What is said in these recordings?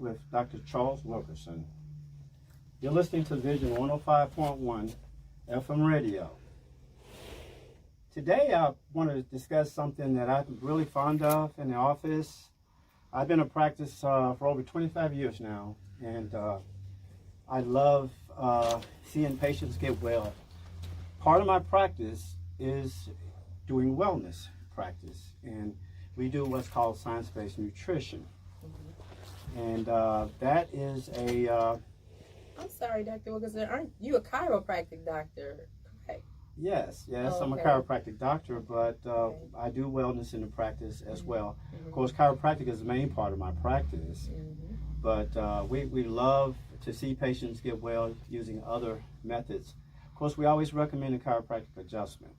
with Dr. Charles Wilkerson. You're listening to Vision 105.1 FM radio. Today I want to discuss something that I'm really fond of in the office. I've been in practice for over 25 years now, and I love seeing patients get well. Part of my practice is doing wellness practice, and we do what's called science-based nutrition. And that is a... I'm sorry, Dr. Wilkerson, aren't you a chiropractic doctor? Correct. Yes, Oh, I'm a okay. chiropractic doctor, but Okay. I do wellness in the practice as well. Mhm. Of course, chiropractic is the main part of my practice, but we love to see patients get well using other methods. Of course, we always recommend a chiropractic adjustment.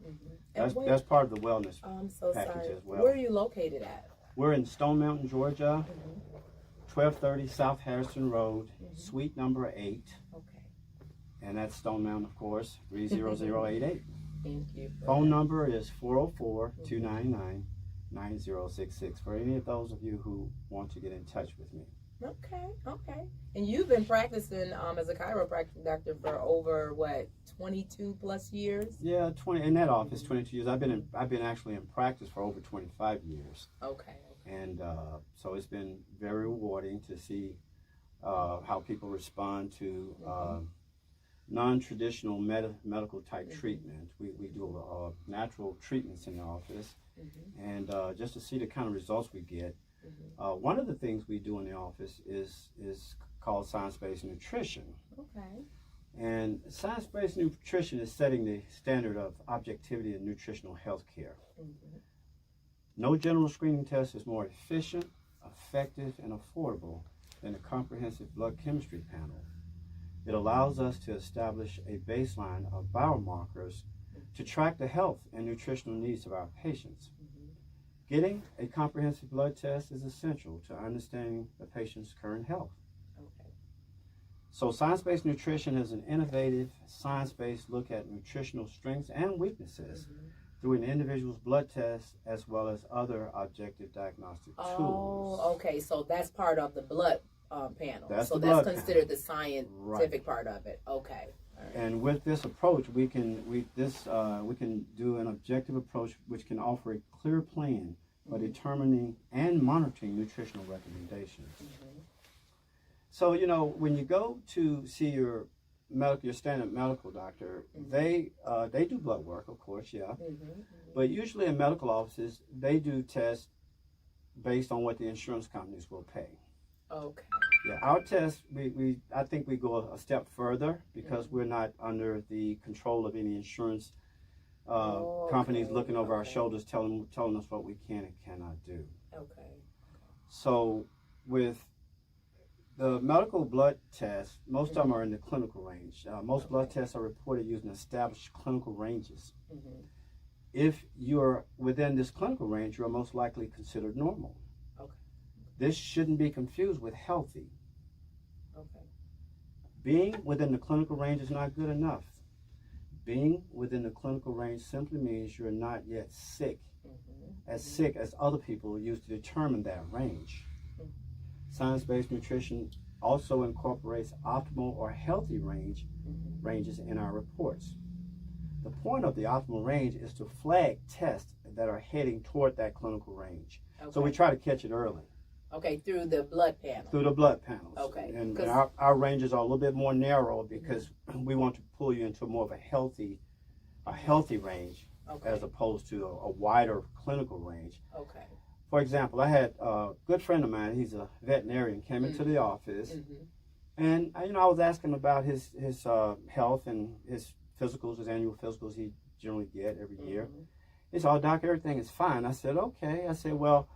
That's part of the wellness I'm so package sorry. as well. Where are you located at? We're in Stone Mountain, Georgia, 1230 South Harrison Road, suite number 8. Okay. And that's Stone Mountain, of course, 30088. Thank you. Phone number is 404-299-9066 for any of those of you who want to get in touch with me. Okay. And you've been practicing as a chiropractic doctor for over, 22 plus years? Yeah, 20 in that office, 22 years. I've been actually in practice for over 25 years. Okay. And so it's been very rewarding to see how people respond to non-traditional medical type treatment. We do natural treatments in the office, and just to see the kind of results we get. One of the things we do in the office is called science-based nutrition. Okay. And science-based nutrition is setting the standard of objectivity in nutritional health care. No general screening test is more efficient, effective, and affordable than a comprehensive blood chemistry panel. It allows us to establish a baseline of biomarkers to track the health and nutritional needs of our patients. Getting a comprehensive blood test is essential to understanding the patient's current health. Okay. So science-based nutrition is an innovative, science-based look at nutritional strengths and weaknesses through an individual's blood test as well as other objective diagnostic tools. Oh, okay. So that's part of the blood panel. That's so the that's blood considered the scientific Right. part of it. Okay. All right. And with this approach, we can do an objective approach which can offer a clear plan for determining and monitoring nutritional recommendations. So when you go to see your standard medical doctor, they do blood work, of course, yeah. But usually in medical offices, they do tests based on what the insurance companies will pay. Okay. Yeah, our test, I think we go a step further because we're not under the control of any insurance companies looking over our shoulders, telling us what we can and cannot do. Okay. So with the medical blood tests, most of them are in the clinical range. Most blood tests are reported using established clinical ranges. If you're within this clinical range, you're most likely considered normal. Okay. This shouldn't be confused with healthy. Okay. Being within the clinical range is not good enough. Being within the clinical range simply means you're not yet sick, sick as other people use to determine that range. Science-based nutrition also incorporates optimal or healthy ranges in our reports. The point of the optimal range is to flag tests that are heading toward that clinical range. Okay. So we try to catch it early. Okay, through the blood panel. Through the blood panels. Okay. And our ranges are a little bit more narrow because we want to pull you into more of a healthy range as opposed to a wider clinical range. Okay. For example, I had a good friend of mine, he's a veterinarian, came into the office, and I was asking about his health and his physicals, his annual physicals he generally get every year. He said, "Oh, doc, everything is fine." I said, "Okay." I said, "Well,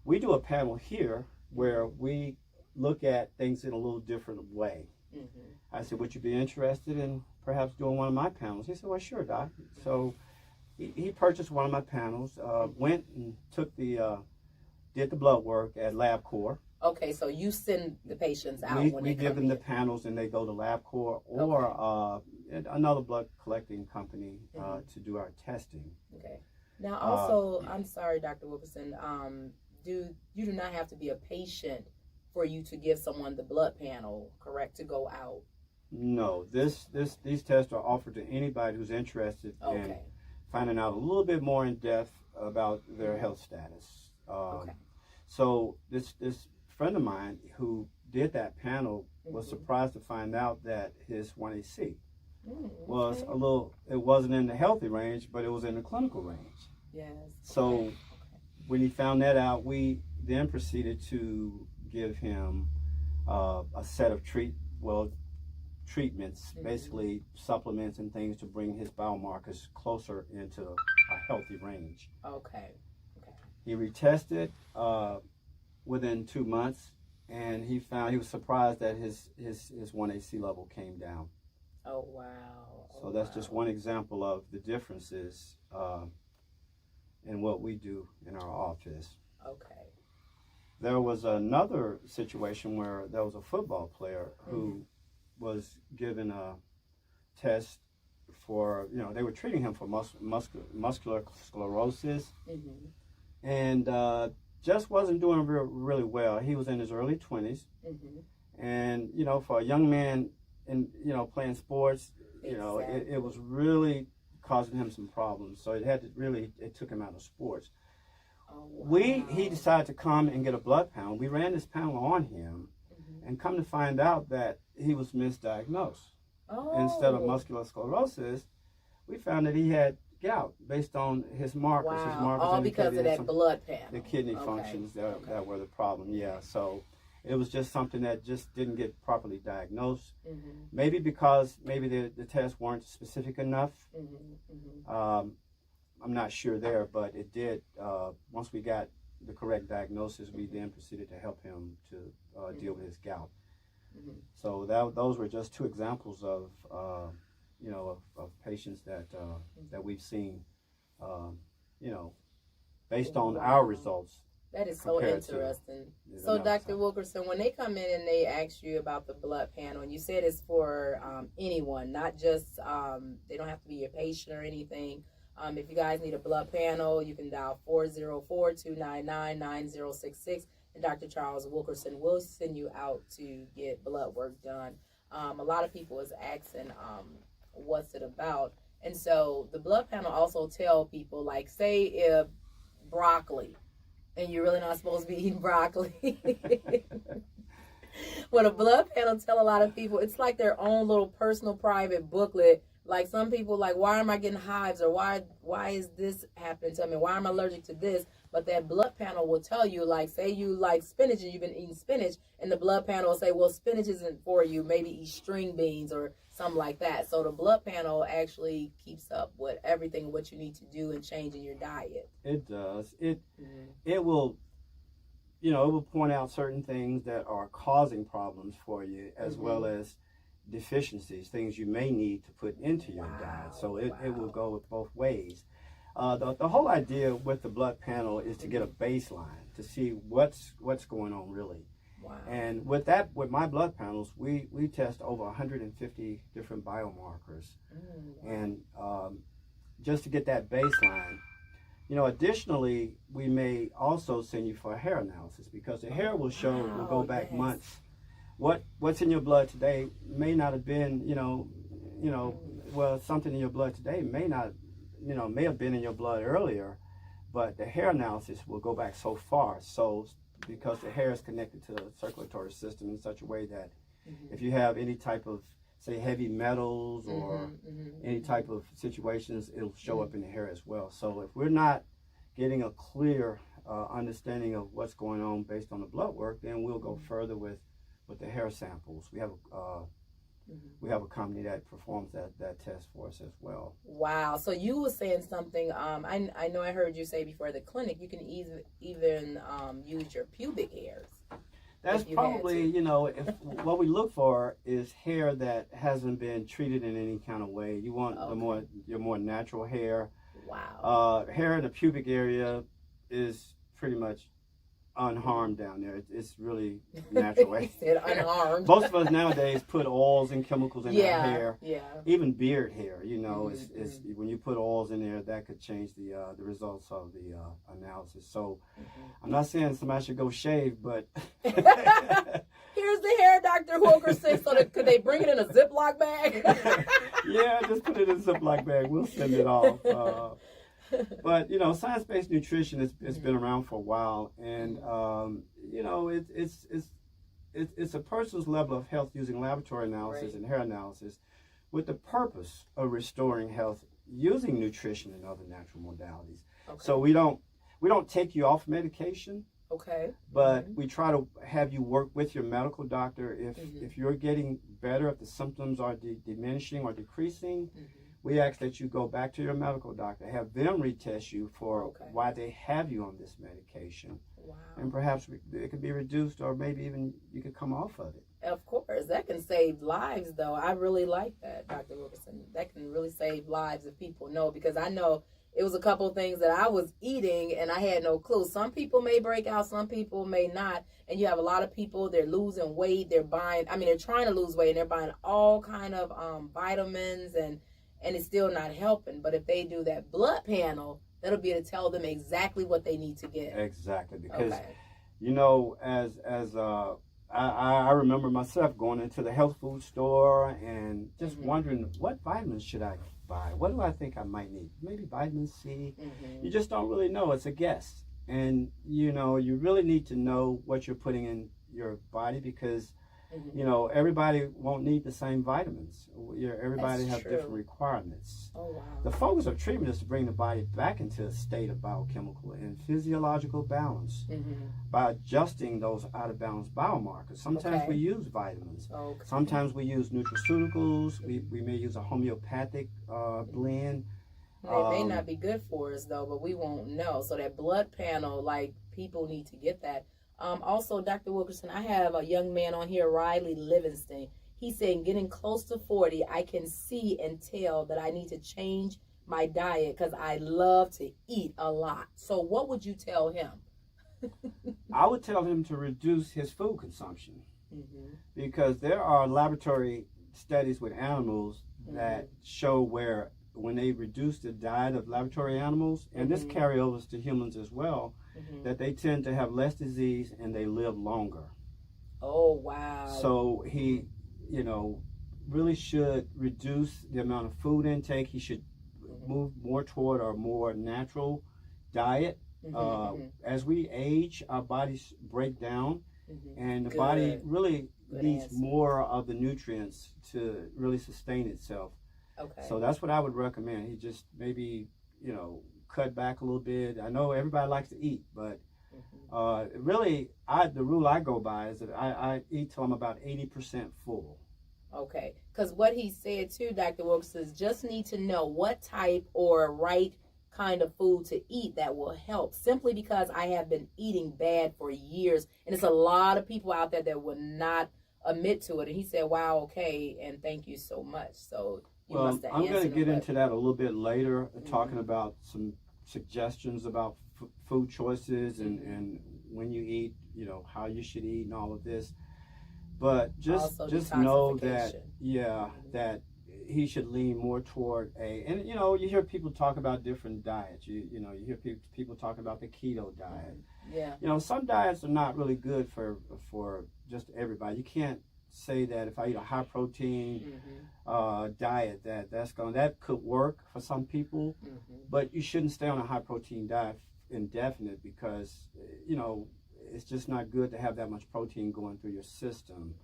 we do a panel here where we look at things in a little different way." I said, "Would you be interested in perhaps doing one of my panels?" He said, "Well, sure, doc." So he purchased one of my panels, went and did the blood work at LabCorp. Okay, so you send the patients out when we they give come them in. the panels and they go to LabCorp or another blood collecting company to do our testing. Okay. Now also, I'm sorry, Dr. Wilkerson, you do not have to be a patient for you to give someone the blood panel, correct, to go out? No, these tests are offered to anybody who's interested in finding out a little bit more in depth about their health status. So this friend of mine who did that panel was surprised to find out that his 1AC was a little, it wasn't in the healthy range, but it was in the clinical range. Yes. So when he found that out, we then proceeded to give him a set of treatments, basically supplements and things to bring his biomarkers closer into a healthy range. Okay. He retested within 2 months, and he was surprised that his 1AC level came down. Oh, wow. So that's just one example of the differences in what we do in our office. Okay. There was another situation where there was a football player who was given a test for, they were treating him for muscular sclerosis, and just wasn't doing really well. He was in his early 20s, and, for a young man in, playing sports, it was really causing him some problems. So it took him out of sports. Oh, wow. He decided to come and get a blood panel. We ran this panel on him, and come to find out that he was misdiagnosed. Instead of muscular sclerosis, we found that he had gout based on his markers. Wow. His markers all because of that blood panel. The kidney functions that were the problem. Yeah, so it was just something that just didn't get properly diagnosed. Maybe because the tests weren't specific enough. I'm not sure there, but it did. Once we got the correct diagnosis, we then proceeded to help him to deal with his gout. So those were just two examples of of patients that we've seen, based on our results. That is so interesting. So, Dr. Wilkerson, when they come in and they ask you about the blood panel, and you said it's for anyone, not just, they don't have to be your patient or anything. If you guys need a blood panel, you can dial 404-299-9066, and Dr. Charles Wilkerson will send you out to get blood work done. A lot of people is asking, what's it about? And so the blood panel also tell people, like, say if broccoli, and you're really not supposed to be eating broccoli. When a blood panel tell a lot of people, it's like their own little personal private booklet. Like some people, like, why am I getting hives, or why is this happening to me? Why am I allergic to this? But that blood panel will tell you, like, say you like spinach and you've been eating spinach, and the blood panel will say, well, spinach isn't for you. Maybe eat string beans or something like that. So the blood panel actually keeps up with everything, what you need to do and change in your diet. It does. It will, it will point out certain things that are causing problems for you, as well as deficiencies, things you may need to put into your diet. So it will go with both ways. The whole idea with the blood panel is to get a baseline to see what's going on really. Wow. And with my blood panels, we test over 150 different biomarkers, and just to get that baseline. Additionally, we may also send you for a hair analysis, because the hair will go back months. What's in your blood today may not have been, something in your blood today may have been in your blood earlier, but the hair analysis will go back so far. So because the hair is connected to the circulatory system in such a way that if you have any type of, say, heavy metals or any type of situations, it'll show up in the hair as well. So if we're not getting a clear understanding of what's going on based on the blood work, then we'll go further with the hair samples. We have a company that performs that test for us as well. Wow. So you were saying something, I know I heard you say before the clinic, you can even use your pubic hairs. That's probably, if what we look for is hair that hasn't been treated in any kind of way. You want your more natural hair. Wow. Hair in the pubic area is pretty much unharmed down there. It's really natural. He said unharmed. Most of us nowadays put oils and chemicals in our hair. Yeah. Even beard hair, you know, is when you put oils in there, that could change the results of the analysis. So I'm not saying somebody should go shave, but here's the hair, Dr. Wilkerson. So could they bring it in a Ziploc bag? Yeah, just put it in a Ziploc bag. We'll send it off. But you know, science-based nutrition it's been around for a while, and you know, it's a person's level of health using laboratory analysis and hair analysis, with the purpose of restoring health using nutrition and other natural modalities. Okay. So we don't take you off medication. Okay. But we try to have you work with your medical doctor if you're getting better, if the symptoms are diminishing or decreasing. We ask that you go back to your medical doctor, have them retest you for why they have you on this medication. Wow. And perhaps it could be reduced, or maybe even you could come off of it. Of course. That can save lives, though. I really like that, Dr. Wilkerson. That can really save lives if people know, because I know it was a couple of things that I was eating and I had no clue. Some people may break out, some people may not. And you have a lot of people, they're losing weight, they're trying to lose weight, and they're buying all kind of vitamins and it's still not helping. But if they do that blood panel, that'll be able to tell them exactly what they need to get. Exactly, because you know, as I remember myself going into the health food store and just wondering, what vitamins should I buy? What do I think I might need? Maybe vitamin C. You just don't really know. It's a guess. And you know, you really need to know what you're putting in your body, because you know, everybody won't need the same vitamins. Everybody has different requirements. Oh, wow. The focus of treatment is to bring the body back into a state of biochemical and physiological balance by adjusting those out of balance biomarkers. Sometimes we use vitamins. Sometimes we use nutraceuticals. We may use a homeopathic blend. They may not be good for us, though, but we won't know. So that blood panel, like, people need to get that. Also, Dr. Wilkerson, I have a young man on here, Riley Livingston. He's saying, getting close to 40, I can see and tell that I need to change my diet because I love to eat a lot. So what would you tell him? I would tell him to reduce his food consumption, because there are laboratory studies with animals that show where when they reduce the diet of laboratory animals, and this carry over to humans as well, that they tend to have less disease and they live longer. Oh, wow. So he, you know, really should reduce the amount of food intake. He should move more toward a more natural diet. As we age, our bodies break down, and the body really needs more of the nutrients to really sustain itself. So that's what I would recommend. He just maybe, you know, cut back a little bit. I know everybody likes to eat, but really, the rule I go by is that I eat till I'm about 80% full. Okay, because what he said too, Dr. Wilkerson, is just need to know what type or right kind of food to eat that will help, simply because I have been eating bad for years, and it's a lot of people out there that will not admit to it. And he said, wow, okay, and thank you so much. So I'm going to get into that a little bit later, talking about some suggestions about food choices and when you eat, you know, how you should eat and all of this. But just know that, that he should lean more toward and you know, you hear people talk about different diets. You know, you hear people talk about the keto diet. You know, some diets are not really good for just everybody. You can't say that if I eat a high protein diet that could work for some people, but you shouldn't stay on a high protein diet indefinite, because you know, it's just not good to have that much protein going through your system.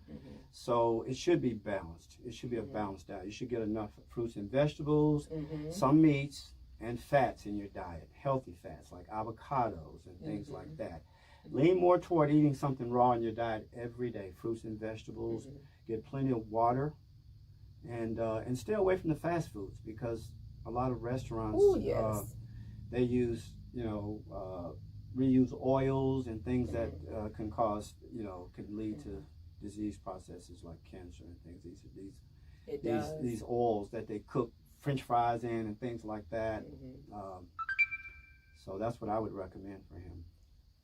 So it should be balanced. It should be a balanced diet. You should get enough fruits and vegetables, some meats, and fats in your diet, healthy fats like avocados and things like that. Lean more toward eating something raw in your diet every day, fruits and vegetables. Get plenty of water, and stay away from the fast foods, because a lot of restaurants they use, you know, reuse oils and things that can cause, you know, can lead to disease processes like cancer and things. These oils that they cook French fries in and things like that. So that's what I would recommend for him.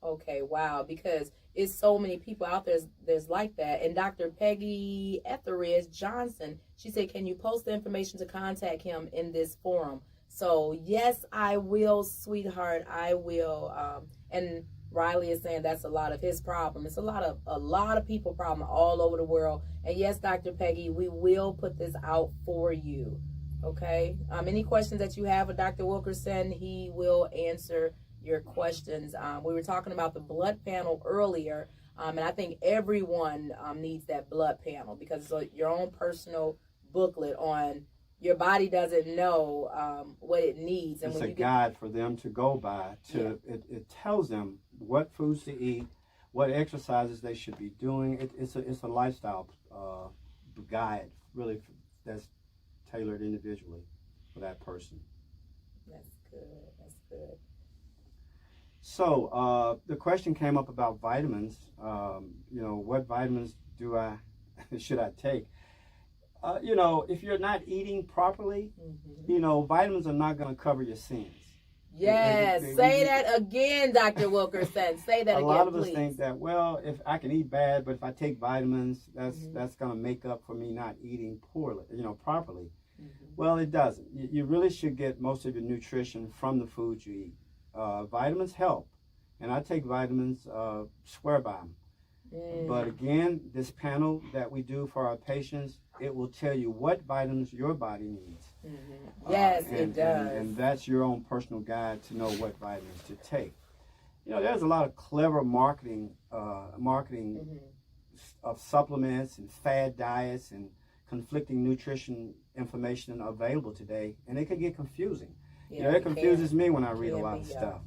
Okay, wow, because it's so many people out there there's like that. And Dr. Peggy Etheridge Johnson, she said, can you post the information to contact him in this forum? So yes, I will, sweetheart, I will. And Riley is saying that's a lot of his problem. It's a lot of people problem all over the world. And yes, Dr. Peggy, we will put this out for you. Okay. Any questions that you have with Dr. Wilkerson, he will answer your questions. We were talking about the blood panel earlier, and I think everyone needs that blood panel because it's your own personal booklet on your body doesn't know what it needs. And it's when a guide for them to go by. It tells them what foods to eat, what exercises they should be doing. It's a lifestyle guide, really, that's tailored individually for that person. That's good. That's good. So the question came up about vitamins. What vitamins should I take? If you're not eating properly, vitamins are not going to cover your sins. Yes, say that again, Dr. Wilkerson. Say that again, please. A lot of us think that, well, if I can eat bad, but if I take vitamins, that's going to make up for me not eating properly. Well, it doesn't. You really should get most of your nutrition from the food you eat. Vitamins help, and I take vitamins, swear by them. But again, this panel that we do for our patients, it will tell you what vitamins your body needs. Yes, it does. And that's your own personal guide to know what vitamins to take. There's a lot of clever marketing of supplements and fad diets and conflicting nutrition information available today, and it can get confusing. It confuses me when I read a lot of stuff.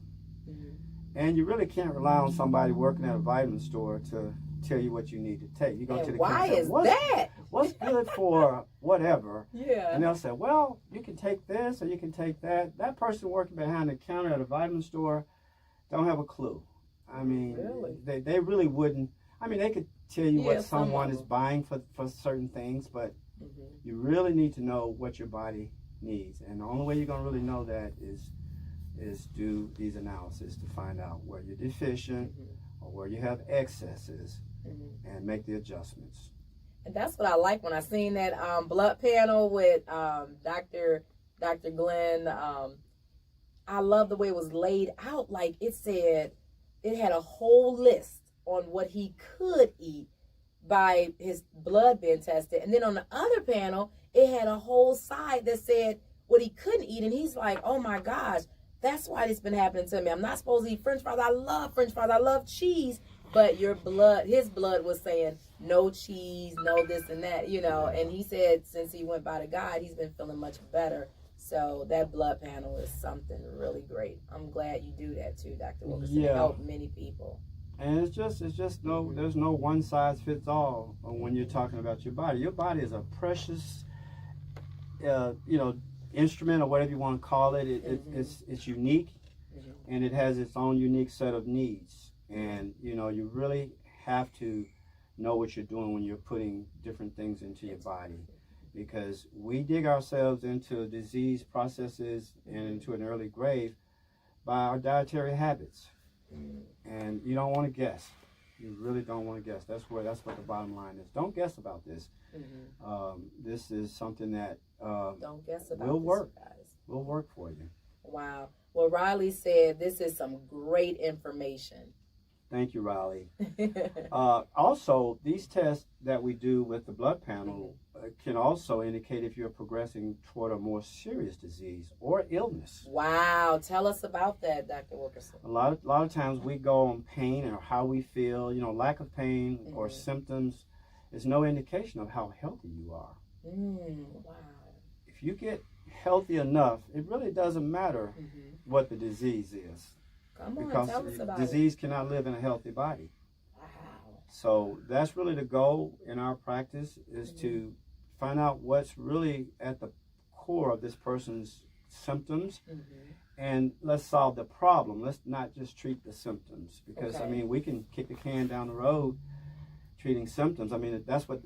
And you really can't rely on somebody working at a vitamin store to tell you what you need to take. You go to the why counter, is that? What's good for whatever? Yeah. And they'll say, well, you can take this or you can take that. That person working behind the counter at a vitamin store don't have a clue. I mean, really? they really wouldn't. I mean, they could tell you what someone is buying for certain things, but you really need to know what your body needs. And the only way you're going to really know that is do these analyses to find out where you're deficient or where you have excesses and make the adjustments. And that's what I like when I seen that blood panel with Dr. Glenn. I love the way it was laid out. Like it said, it had a whole list on what he could eat by his blood being tested. And then on the other panel, it had a whole side that said what he couldn't eat. And he's like, oh my gosh, that's why this been happening to me. I'm not supposed to eat French fries. I love French fries. I love cheese. But his blood was saying no cheese, no this and that, And he said since he went by the guide, he's been feeling much better. So that blood panel is something really great. I'm glad you do that too, Dr. Wilkerson. It helped many people. And it's just there's no one size fits all when you're talking about your body. Your body is a precious, instrument or whatever you want to call it. It's unique, and it has its own unique set of needs. And you really have to know what you're doing when you're putting different things into your body, because we dig ourselves into disease processes and into an early grave by our dietary habits. And you don't want to guess. You really don't want to guess. That's what the bottom line is. Don't guess about this. This is something that don't guess about will work. Guys. Will work for you. Wow. Well, Riley said this is some great information. Thank you, Riley. Also, these tests that we do with the blood panel can also indicate if you're progressing toward a more serious disease or illness. Wow. Tell us about that, Dr. Wilkerson. A lot of times we go on pain or how we feel. Lack of pain or symptoms is no indication of how healthy you are. Wow. If you get healthy enough, it really doesn't matter what the disease is. Come on, because tell us about disease cannot live in a healthy body. Wow. So that's really the goal in our practice, is to find out what's really at the core of this person's symptoms, and let's solve the problem. Let's not just treat the symptoms, because we can kick the can down the road treating symptoms. That's what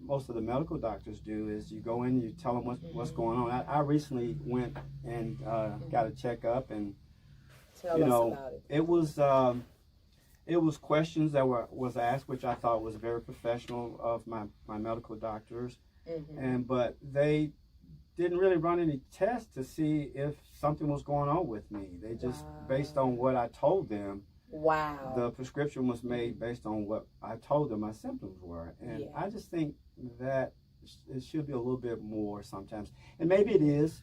most of the medical doctors do, is you go in, you tell them what's going on. I recently went and got a checkup, and Tell us about it. It was questions that was asked, which I thought was very professional of my medical doctors, but they didn't really run any tests to see if something was going on with me. They just, based on what I told them, the prescription was made based on what I told them my symptoms were. And I just think that it should be a little bit more sometimes. And maybe it is,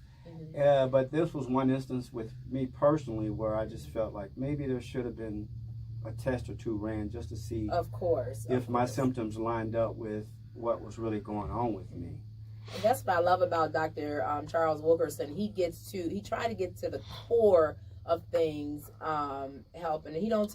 but this was one instance with me personally where I just felt like maybe there should have been a test or two ran just to see if my symptoms lined up with what was really going on with me. And that's what I love about Dr. Charles Wilkerson. He tried to get to the core of things, helping. He don't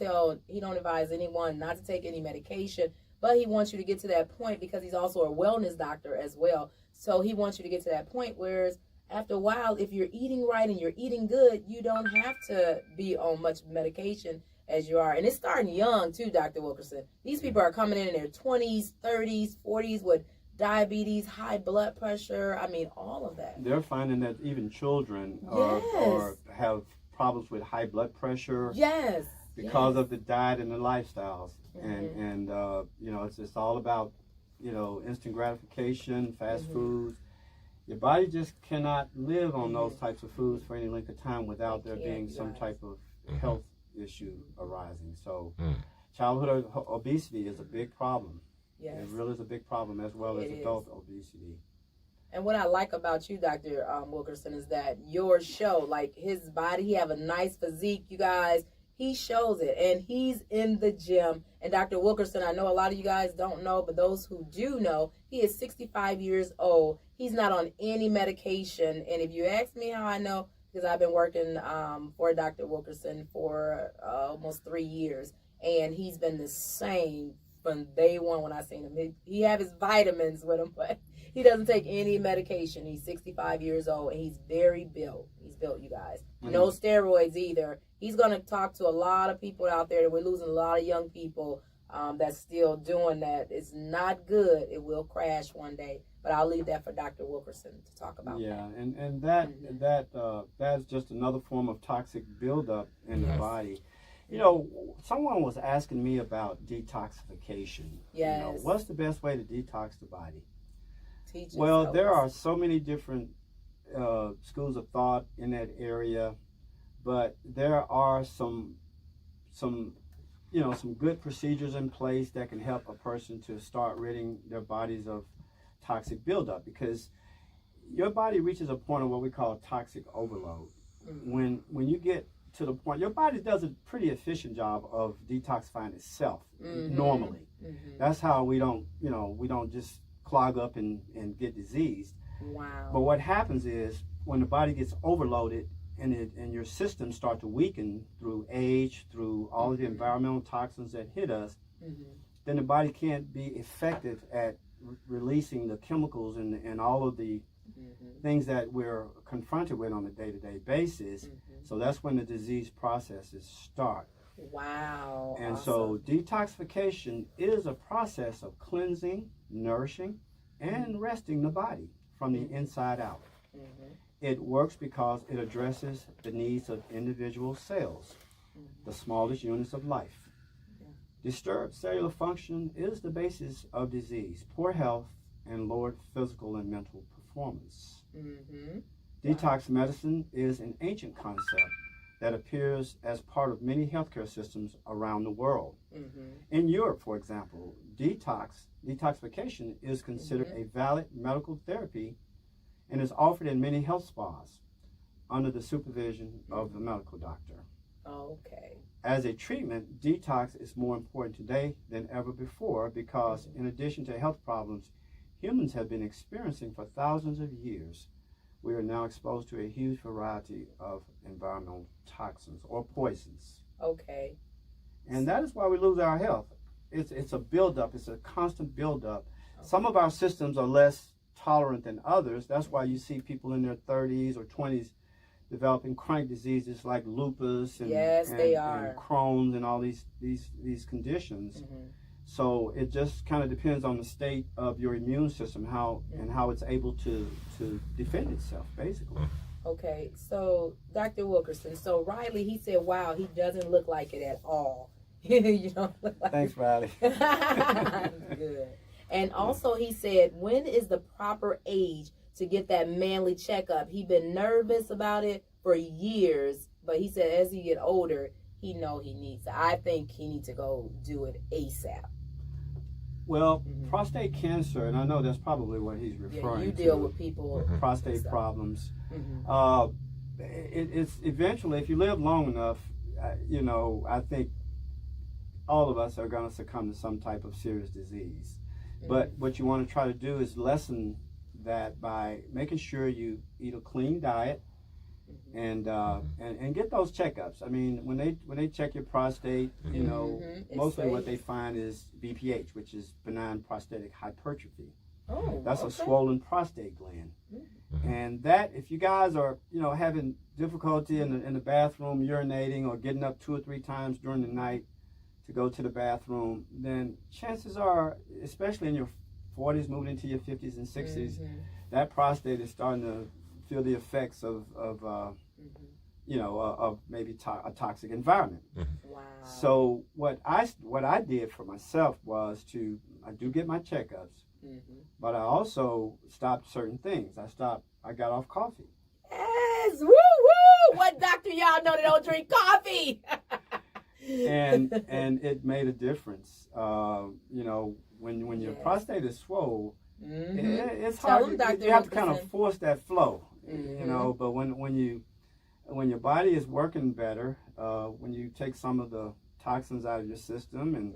advise anyone not to take any medication, but he wants you to get to that point because he's also a wellness doctor as well. So he wants you to get to that point where after a while, if you're eating right and you're eating good, you don't have to be on much medication as you are. And it's starting young too, Dr. Wilkerson. These people are coming in their 20s, 30s, 40s with diabetes, high blood pressure, all of that. They're finding that even children or have problems with high blood pressure because of the diet and the lifestyles. And it's all about, instant gratification, fast foods. Your body just cannot live on those types of foods for any length of time without there being some type of health issue arising. So childhood obesity is a big problem. Yes. It really is a big problem, as well as adult obesity. And what I like about you, Dr. Wilkerson, is that your show, like his body, he have a nice physique, you guys. He shows it, and he's in the gym. And Dr. Wilkerson, I know a lot of you guys don't know, but those who do know, he is 65 years old. He's not on any medication. And if you ask me how I know, because I've been working for Dr. Wilkerson for almost 3 years, and he's been the same from day one when I seen him. He have his vitamins with him, but he doesn't take any medication. He's 65 years old, and he's very built. He's built, you guys. No steroids either. He's going to talk to a lot of people out there. We're losing a lot of young people that's still doing that. It's not good. It will crash one day. But I'll leave that for Dr. Wilkerson to talk about. Yeah, and that's just another form of toxic buildup in the body. Someone was asking me about detoxification. Yes. What's the best way to detox the body? There are so many different schools of thought in that area, but there are some good procedures in place that can help a person to start ridding their bodies of toxic buildup, because your body reaches a point of what we call toxic overload. When you get to the point, your body does a pretty efficient job of detoxifying itself normally. That's how we don't just clog up and get diseased. Wow. But what happens is when the body gets overloaded and your systems start to weaken through age, through all of the environmental toxins that hit us, then the body can't be effective at releasing the chemicals and all of the things that we're confronted with on a day-to-day basis. So that's when the disease processes start. Wow. And awesome. So detoxification is a process of cleansing, nourishing, and resting the body from the inside out. It works because it addresses the needs of individual cells, the smallest units of life. Disturbed cellular function is the basis of disease, poor health, and lowered physical and mental performance. Detox medicine is an ancient concept that appears as part of many healthcare systems around the world. In Europe, for example, detoxification is considered a valid medical therapy and is offered in many health spas under the supervision of the medical doctor. Okay. As a treatment, detox is more important today than ever before because in addition to health problems humans have been experiencing for thousands of years, we are now exposed to a huge variety of environmental toxins or poisons. Okay. And that is why we lose our health. It's a buildup. It's a constant buildup. Some of our systems are less tolerant than others. That's why you see people in their 30s or 20s developing chronic diseases like lupus and Crohn's and all these conditions. So it just kind of depends on the state of your immune system, how it's able to defend itself, basically. Okay, so Dr. Wilkerson, so Riley, he said, wow, he doesn't look like it at all. You don't look like Thanks, Riley. Good. And also he said, when is the proper age to get that manly checkup? He been nervous about it for years, but he said as he get older, he know he needs to. I think he needs to go do it ASAP. Well, prostate cancer, and I know that's probably what he's referring to. You deal with people with prostate problems. It's eventually, if you live long enough, I think all of us are going to succumb to some type of serious disease. But what you want to try to do is lessen that by making sure you eat a clean diet and get those checkups. I mean, when they check your prostate, mostly what they find is BPH, which is benign prostatic hypertrophy. Oh, that's a swollen prostate gland. And that, if you guys are, having difficulty in the bathroom urinating or getting up 2 or 3 times during the night to go to the bathroom, then chances are, especially in your 40s, moving into your 50s and 60s, that prostate is starting to feel the effects of maybe a toxic environment. Wow. So what I did for myself was I do get my checkups, but I also stopped certain things. I got off coffee. Yes, woo woo! What doctor y'all know that don't drink coffee? and it made a difference. When your prostate is swole, it's hard. You have to kind of force that flow, But when your body is working better, when you take some of the toxins out of your system and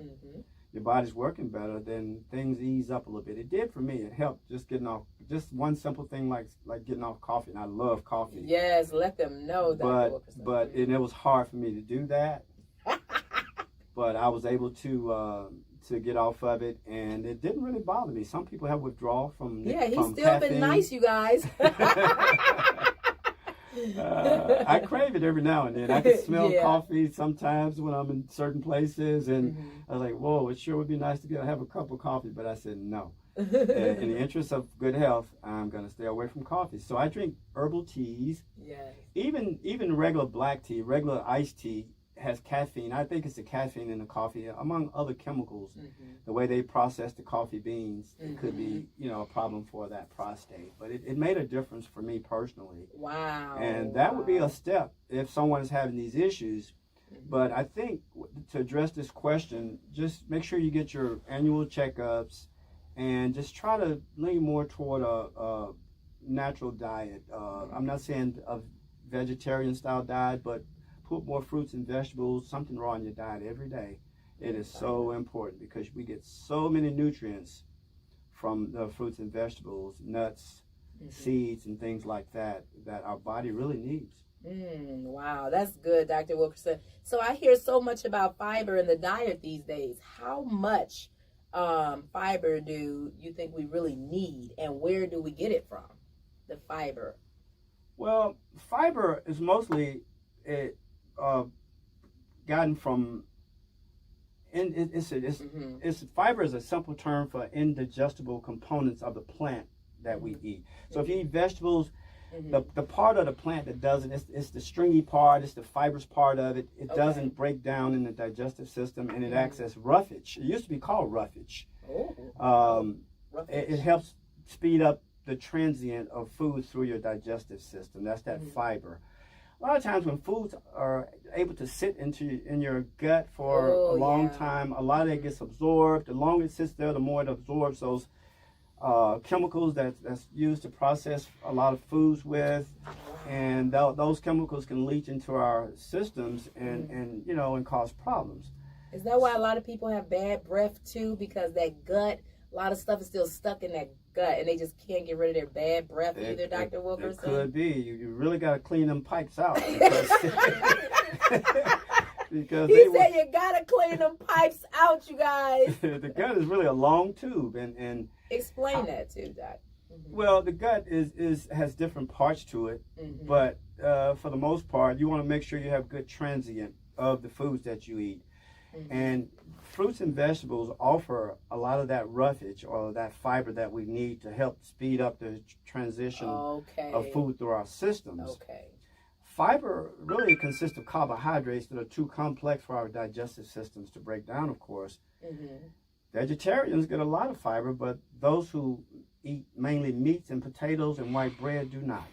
your body's working better, then things ease up a little bit. It did for me. It helped just getting off. Just one simple thing like getting off coffee, and I love coffee. Yes, let them know that. But it was hard for me to do that. But I was able to get off of it, and it didn't really bother me. Some people have withdrawal from he's still caffeine. been nice, you guys. I crave it every now and then. I can smell coffee sometimes when I'm in certain places, and I was like, whoa, it sure would be nice to have a cup of coffee, but I said no. In the interest of good health, I'm going to stay away from coffee. So I drink herbal teas. Yes. Even regular black tea, regular iced tea has caffeine. I think it's the caffeine in the coffee, among other chemicals. The way they process the coffee beans, it could be, a problem for that prostate. But it made a difference for me personally. Wow. And that would be a step if someone is having these issues. But I think to address this question, just make sure you get your annual checkups and just try to lean more toward a natural diet. I'm not saying a vegetarian style diet, but put more fruits and vegetables, something raw in your diet every day. It is so important because we get so many nutrients from the fruits and vegetables, nuts, seeds, and things like that our body really needs. Wow, that's good, Dr. Wilkerson. So I hear so much about fiber in the diet these days. How much fiber do you think we really need, and where do we get it from, the fiber? Well, fiber is mostly gotten from fiber is a simple term for indigestible components of the plant that we eat. So if you eat vegetables, the part of the plant that doesn't, it's the stringy part, it's the fibrous part of it. It doesn't break down in the digestive system, and it acts as roughage. It used to be called roughage. It helps speed up the transient of foods through your digestive system. That's that fiber. A lot of times when foods are able to sit in your gut for a long time, a lot of it gets absorbed. The longer it sits there, the more it absorbs those chemicals that's used to process a lot of foods with, and those chemicals can leach into our systems and cause problems. Is that why a lot of people have bad breath too? Because that gut, a lot of stuff is still stuck in that gut, and they just can't get rid of their bad breath either, Dr. Wilkerson? It could be. You really got to clean them pipes out. Because he said you got to clean them pipes out, you guys. The gut is really a long tube. and Explain that too, Doc. Well, the gut has different parts to it, but for the most part, you want to make sure you have good transient of the foods that you eat. And fruits and vegetables offer a lot of that roughage or that fiber that we need to help speed up the transition of food through our systems. Okay. Fiber really consists of carbohydrates that are too complex for our digestive systems to break down, of course. Mm-hmm. Vegetarians get a lot of fiber, but those who eat mainly meats and potatoes and white bread do not.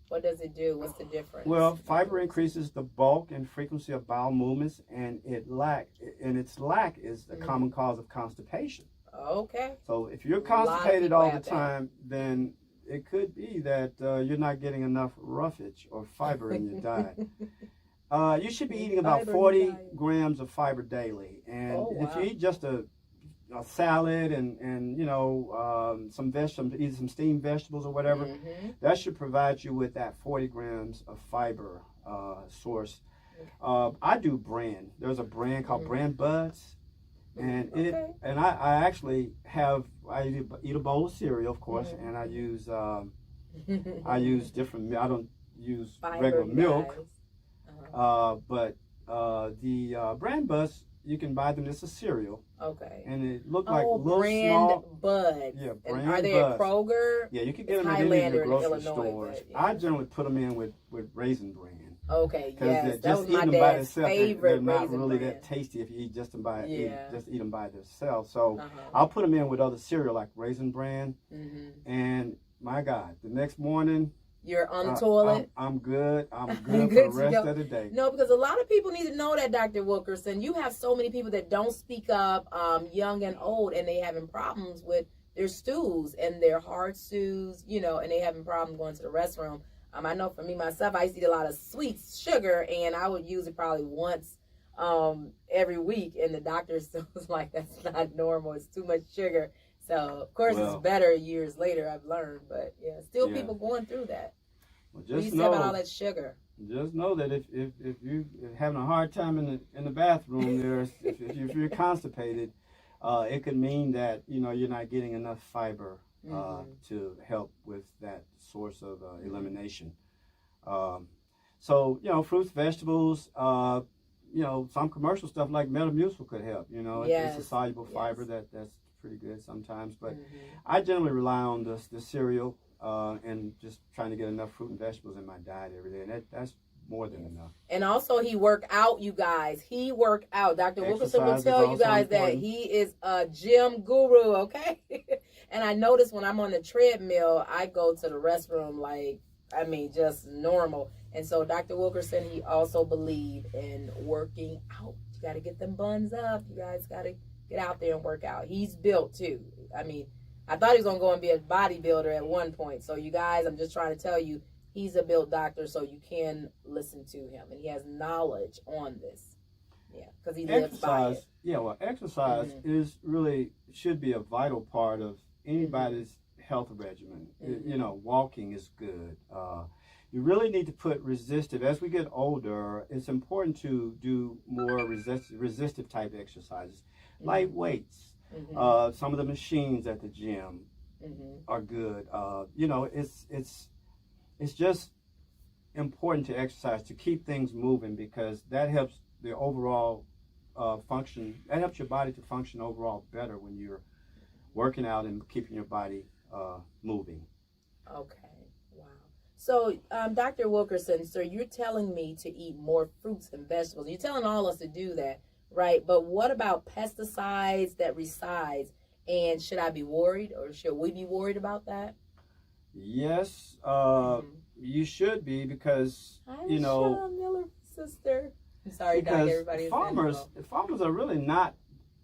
What does it do? What's the difference? Well, fiber increases the bulk and frequency of bowel movements, and its lack is the common cause of constipation. Okay. So if you're constipated all the time, then it could be that you're not getting enough roughage or fiber in your diet. You should be eating about 40 grams of fiber daily, and if you eat just a salad and some vegetables, either some steamed vegetables or whatever, that should provide you with that 40 grams of fiber source. I do bran. There's a brand called Bran Buds, and I actually eat a bowl of cereal, of course, and I use different. I don't use regular milk, but the Bran Buds, you can buy them. It's a cereal. Okay. And it looked like little Brand small Buds. Yeah, and Brand are they Buds. at Kroger? Yeah, you can get them at any of the grocery stores. I generally put them in with Raisin Bran. Okay, yes, that was my dad's favorite. They're not really that tasty if you eat just eat them by themselves. So I'll put them in with other cereal like Raisin Bran, and my God, the next morning. You're on the toilet. I'm good. I'm good for the rest of the day. No, because a lot of people need to know that, Dr. Wilkerson. You have so many people that don't speak up, young and old, and they having problems with their stools and their hard stews, and they having problems going to the restroom. I know for me, myself, I used to eat a lot of sweets, sugar, and I would use it probably once every week. And the doctor still was like, that's not normal. It's too much sugar. So, of course, it's better years later, I've learned. But, still people going through that. Well, what do you say about all that sugar? Just know that if you're having a hard time in the bathroom, if you're constipated, it could mean that, you're not getting enough fiber to help with that source of elimination. So, fruits, vegetables, some commercial stuff like Metamucil could help. It's a soluble fiber that's pretty good sometimes. But I generally rely on the cereal and just trying to get enough fruit and vegetables in my diet every day. And that's more than enough. And also he work out, you guys. He work out. Dr. Wilkerson will tell you guys that he is a gym guru, okay? And I notice when I'm on the treadmill, I go to the restroom just normal. And so Dr. Wilkerson, he also believe in working out. You got to get them buns up. You guys got to get out there and work out. He's built too. I thought he was going to go and be a bodybuilder at one point. So you guys, I'm just trying to tell you, he's a built doctor, so you can listen to him. And he has knowledge on this. Yeah, because he lives by it. Yeah, well, exercise should be a vital part of anybody's health regimen. Walking is good. You really need to put resistive. As we get older, it's important to do more resistive type exercises, light weights. Some of the machines at the gym are good. It's just important to exercise, to keep things moving, because that helps the overall function. That helps your body to function overall better when you're working out and keeping your body moving. Okay. Wow. So, Dr. Wilkerson, sir, you're telling me to eat more fruits and vegetables. You're telling all of us to do that, right? But what about pesticides that resides? And should I be worried, or should we be worried about that? Yes, you should be, because Sean Miller, sister. I'm sorry, Doc. Everybody. Farmers are really not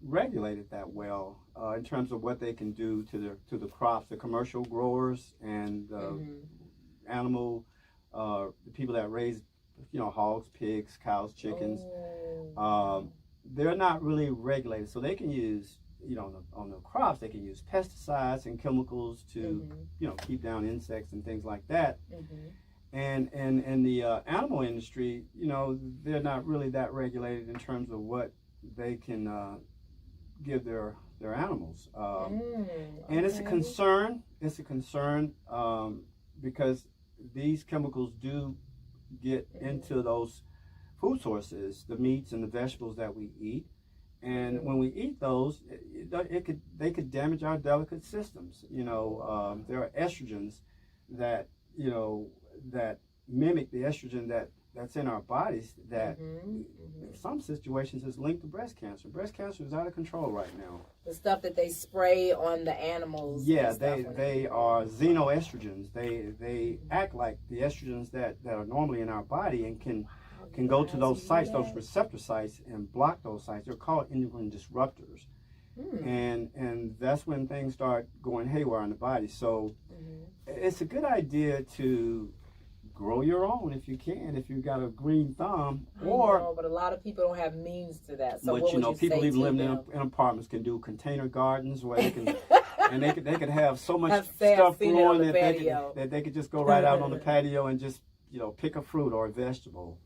regulated that well in terms of what they can do to the crops. The commercial growers and animal, the people that raise, hogs, pigs, cows, chickens. They're not really regulated, so they can use. On the crops, they can use pesticides and chemicals to, keep down insects and things like that. And in the animal industry, they're not really that regulated in terms of what they can give their animals. And it's a concern. It's a concern because these chemicals do get into those food sources, the meats and the vegetables that we eat. And when we eat those, they could damage our delicate systems. There are estrogens that that mimic the estrogen that's in our bodies that in some situations is linked to breast cancer. Breast cancer is out of control right now. The stuff that they spray on the animals. Yeah, they are xenoestrogens. They act like the estrogens that are normally in our body and can go to those sites, those receptor sites, and block those sites. They're called endocrine disruptors. And that's when things start going haywire in the body. So it's a good idea to grow your own if you can, if you've got a green thumb. But a lot of people don't have means to that. So but people even living in apartments can do container gardens where they can and they could have so much stuff growing that they could just go right out on the patio and just pick a fruit or a vegetable.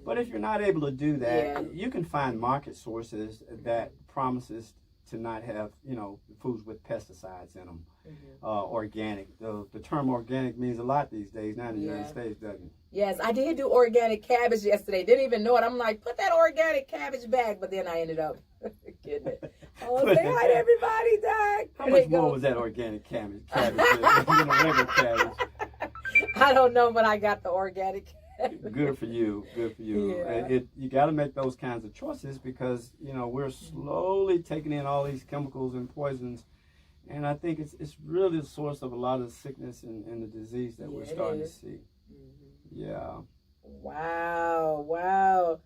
But if you're not able to do that, you can find market sources that promises to not have, foods with pesticides in them. Organic. The term organic means a lot these days, not in the United States, doesn't it? Yes, I did do organic cabbage yesterday. Didn't even know it. I'm like, put that organic cabbage back. But then I ended up getting it. Oh, say hi to everybody, Doc. How much more was that organic cabbage than a regular cabbage? I don't know, but I got the organic cabbage. Good for you. Yeah. You got to make those kinds of choices because we're slowly taking in all these chemicals and poisons, and I think it's really the source of a lot of the sickness and the disease that we're starting to see. Yeah. Wow.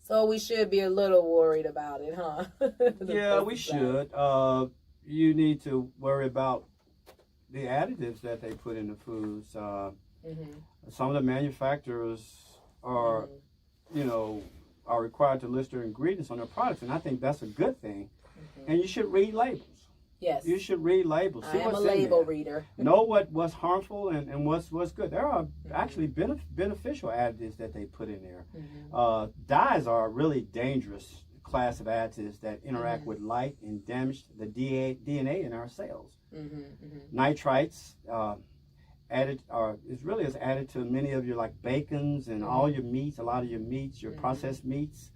So we should be a little worried about it, huh? Yeah, we should. You need to worry about the additives that they put in the foods. Some of the manufacturers are, are required to list their ingredients on their products, and I think that's a good thing. And you should read labels. Yes. You should read labels. I am a label reader. Know what's harmful and what's good. There are actually beneficial additives that they put in there. Dyes are a really dangerous class of additives that interact with light and damage the DNA in our cells. Nitrites added is added to many of your like bacons and all your meats, a lot of your meats, your processed meats.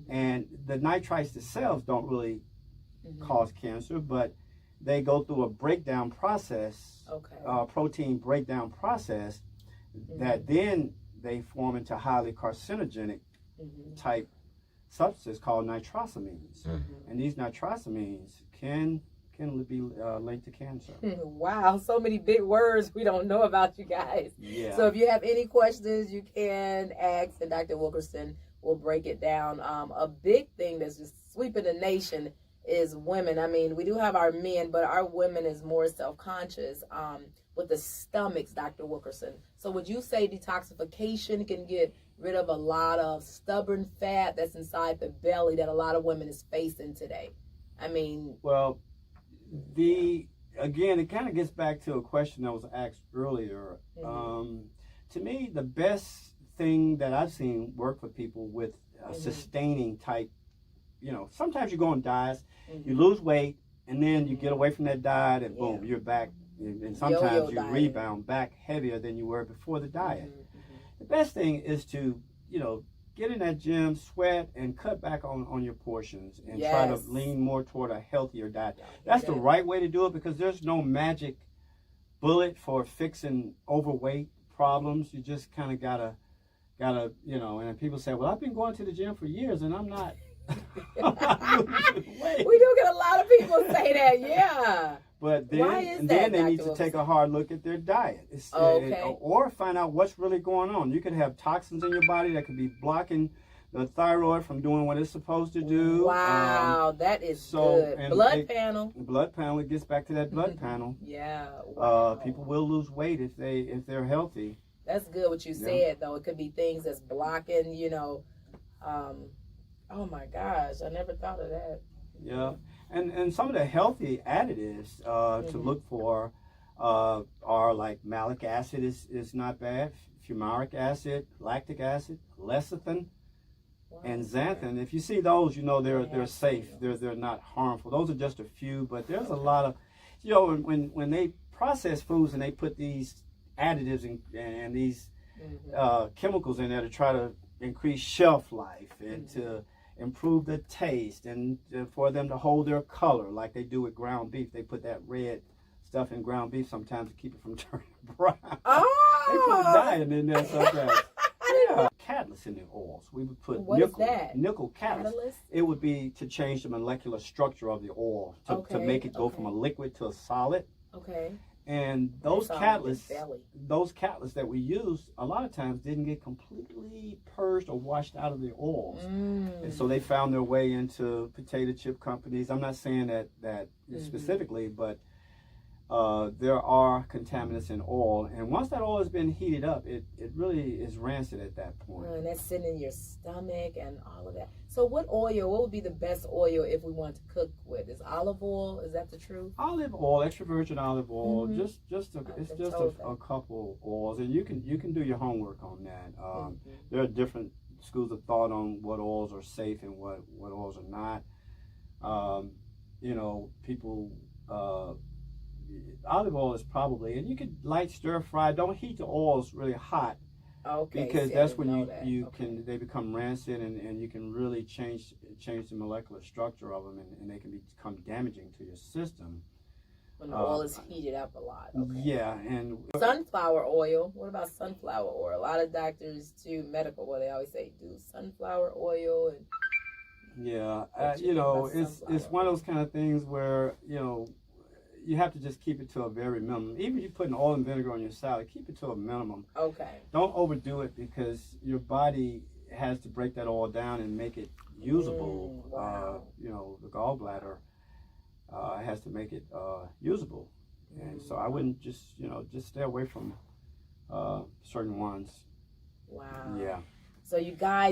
And the nitrites themselves don't really cause cancer, but they go through a breakdown process, protein breakdown process, that then they form into highly carcinogenic type substances called nitrosamines. And these nitrosamines can be linked to cancer. Wow, so many big words we don't know about, you guys. Yeah. So if you have any questions, you can ask, and Dr. Wilkerson will break it down. A big thing that's just sweeping the nation is women. I mean, we do have our men, but our women is more self-conscious with the stomachs, Dr. Wilkerson. So would you say detoxification can get rid of a lot of stubborn fat that's inside the belly that a lot of women is facing today? I mean... Well, again, it kind of gets back to a question that was asked earlier. To me, the best thing that I've seen work for people with sustaining type, sometimes you go on diets, you lose weight, and then you get away from that diet, and boom, you're back. And sometimes you rebound back heavier than you were before the diet. The best thing is to, get in that gym, sweat, and cut back on your portions and try to lean more toward a healthier diet. That's the right way to do it because there's no magic bullet for fixing overweight problems. You just kind of gotta, and people say, well, I've been going to the gym for years and I'm not losing weight. We do get a lot of people say that, yeah. But then they need to take a hard look at their diet. Or find out what's really going on. You could have toxins in your body that could be blocking the thyroid from doing what it's supposed to do. Wow, that is good. Blood panel. Blood panel, it gets back to that blood panel. Yeah. Wow. People will lose weight if they're healthy. That's good what you said, though. It could be things that's blocking, oh my gosh, I never thought of that. Yeah. And some of the healthy additives to look for are like malic acid is not bad, fumaric acid, lactic acid, lecithin, and xanthan. If you see those, they're safe. They're not harmful. Those are just a few, but there's a lot of, when they process foods and they put these additives and these chemicals in there to try to increase shelf life and to improve the taste and for them to hold their color like they do with ground beef. They put that red stuff in ground beef sometimes to keep it from turning brown. Oh! They put a dye in there sometimes. Yeah. Catalyst in the oils. We would put nickel catalyst. It would be to change the molecular structure of the oil to make it go from a liquid to a solid. Okay. And those catalysts that we use a lot of times didn't get completely purged or washed out of the oils. And so they found their way into potato chip companies. I'm not saying that specifically, but there are contaminants in oil, and once that oil has been heated up, it really is rancid at that point. And that's sitting in your stomach and all of that. So what would be the best oil if we want to cook with? Is olive oil? Is that the truth? Olive oil, extra virgin olive oil, it's just a couple oils, and you can do your homework on that. There are different schools of thought on what oils are safe and what oils are not. People. Olive oil is probably, and you could light stir fry. Don't heat the oils really hot, because that's when they become rancid, and you can really change the molecular structure of them, and they can become damaging to your system. When the oil is heated up a lot. Okay. Yeah, and sunflower oil. What about sunflower oil? A lot of doctors do medical. Well, they always say do sunflower oil and. Yeah, it's one of those kind of things where you have to just keep it to a very minimum. Even if you're putting oil and vinegar on your salad, keep it to a minimum. Okay. Don't overdo it, because your body has to break that oil down and make it usable. Wow. The gallbladder has to make it usable. And so I wouldn't just stay away from certain ones. Wow. Yeah. So you guys